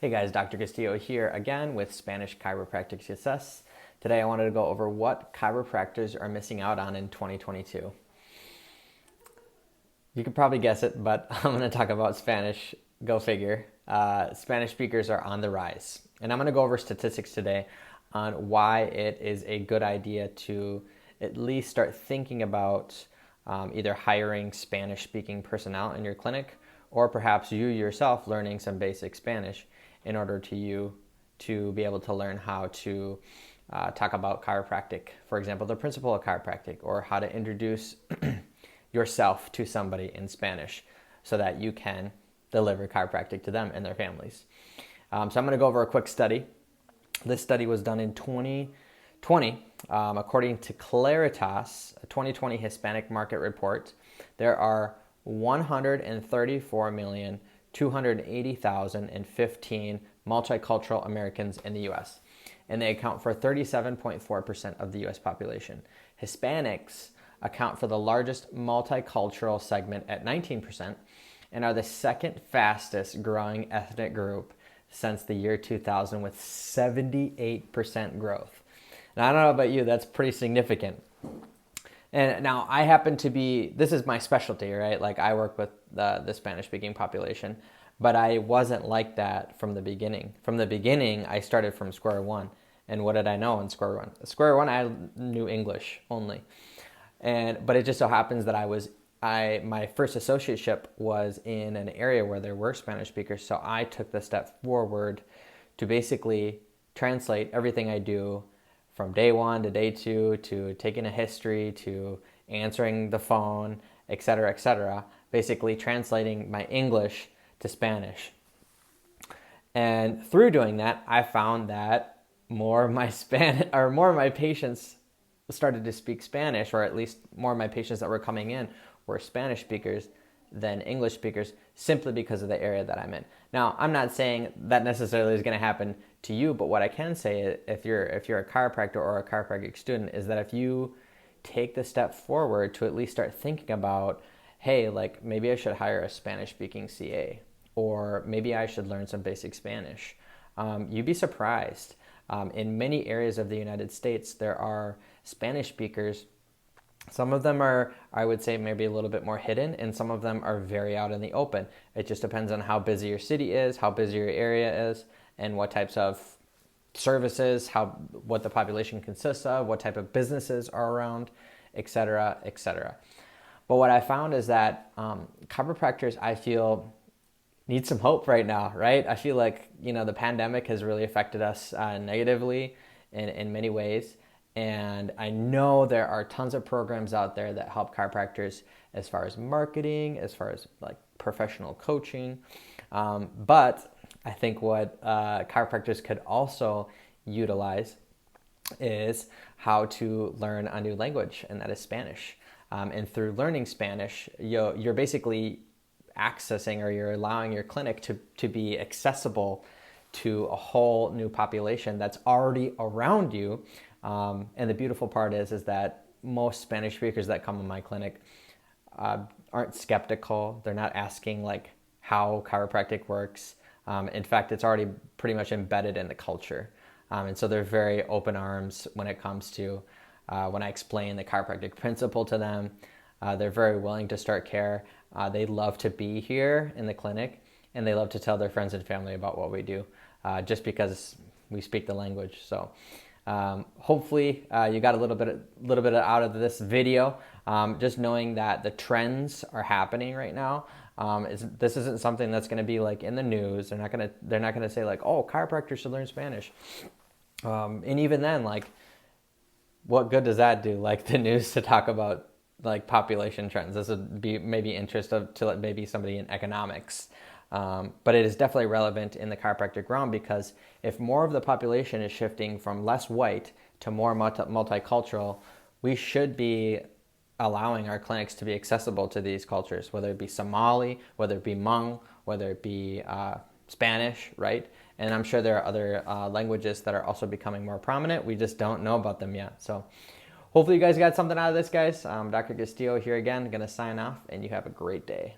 Hey guys, Dr. Castillo here again with Spanish Chiropractic Success. Today I wanted to go over what chiropractors are missing out on in 2022. You could probably guess it, but I'm going to talk about Spanish. Go figure. Spanish speakers are on the rise. And I'm going to go over statistics today on why it is a good idea to at least start thinking about either hiring Spanish-speaking personnel in your clinic or perhaps you yourself learning some basic Spanish in order to be able to learn how to talk about chiropractic. For example, the principle of chiropractic, or how to introduce yourself to somebody in Spanish so that you can deliver chiropractic to them and their families. So I'm going to go over a quick study. This study was done in 2020. According to Claritas, a 2020 Hispanic Market Report, there are 134,280,015 multicultural Americans in the U.S., and they account for 37.4% of the U.S. population. Hispanics account for the largest multicultural segment at 19% and are the second fastest growing ethnic group since the year 2000 with 78% growth. Now, I don't know about you, that's pretty significant. And now I happen to be, this is my specialty, right? Like I work with the Spanish-speaking population, but I wasn't like that from the beginning. From the beginning, I started from square one. And what did I know in square one? Square one, I knew English only. But it just so happens that my first associateship was in an area where there were Spanish speakers. So I took the step forward to basically translate everything I do from day one to day two, to taking a history, to answering the phone, etc., basically translating my English to Spanish. And through doing that, I found that more of my patients started to speak Spanish, or at least more of my patients that were coming in were Spanish speakers than English speakers, simply because of the area that I'm in. Now, I'm not saying that necessarily is going to happen to you, but what I can say, if you're a chiropractor or a chiropractic student, is that if you take the step forward to at least start thinking about, hey, like maybe I should hire a Spanish-speaking CA, or maybe I should learn some basic Spanish. You'd be surprised. In many areas of the United States, there are Spanish speakers. Some of them are, I would say, maybe a little bit more hidden, and some of them are very out in the open. It just depends on how busy your city is, how busy your area is, and what types of services, what the population consists of, what type of businesses are around, etc., etc. But what I found is that chiropractors, I feel, need some hope right now, right? I feel like, the pandemic has really affected us negatively in many ways. And I know there are tons of programs out there that help chiropractors as far as marketing, as far as like professional coaching. But I think what chiropractors could also utilize is how to learn a new language, and that is Spanish. And through learning Spanish, you're basically accessing, or you're allowing your clinic to be accessible to a whole new population that's already around you. And the beautiful part is that most Spanish speakers that come in my clinic aren't skeptical. They're not asking like how chiropractic works. In fact, it's already pretty much embedded in the culture. And so they're very open arms when it comes to when I explain the chiropractic principle to them. They're very willing to start care. They love to be here in the clinic, and they love to tell their friends and family about what we do, just because we speak the language. So hopefully you got a little bit out of this video, just knowing that the trends are happening right now. This isn't something that's going to be like in the news. They're not going to say like, oh, chiropractors should learn Spanish. And even then, like, what good does that do? Like the news to talk about like population trends. This would be maybe interest to maybe somebody in economics. But it is definitely relevant in the chiropractic realm, because if more of the population is shifting from less white to more multicultural, we should be allowing our clinics to be accessible to these cultures, whether it be Somali, whether it be Hmong, whether it be Spanish, right? And I'm sure there are other languages that are also becoming more prominent. We just don't know about them yet. So hopefully you guys got something out of this, guys. Dr. Castillo here again, going to sign off, and you have a great day.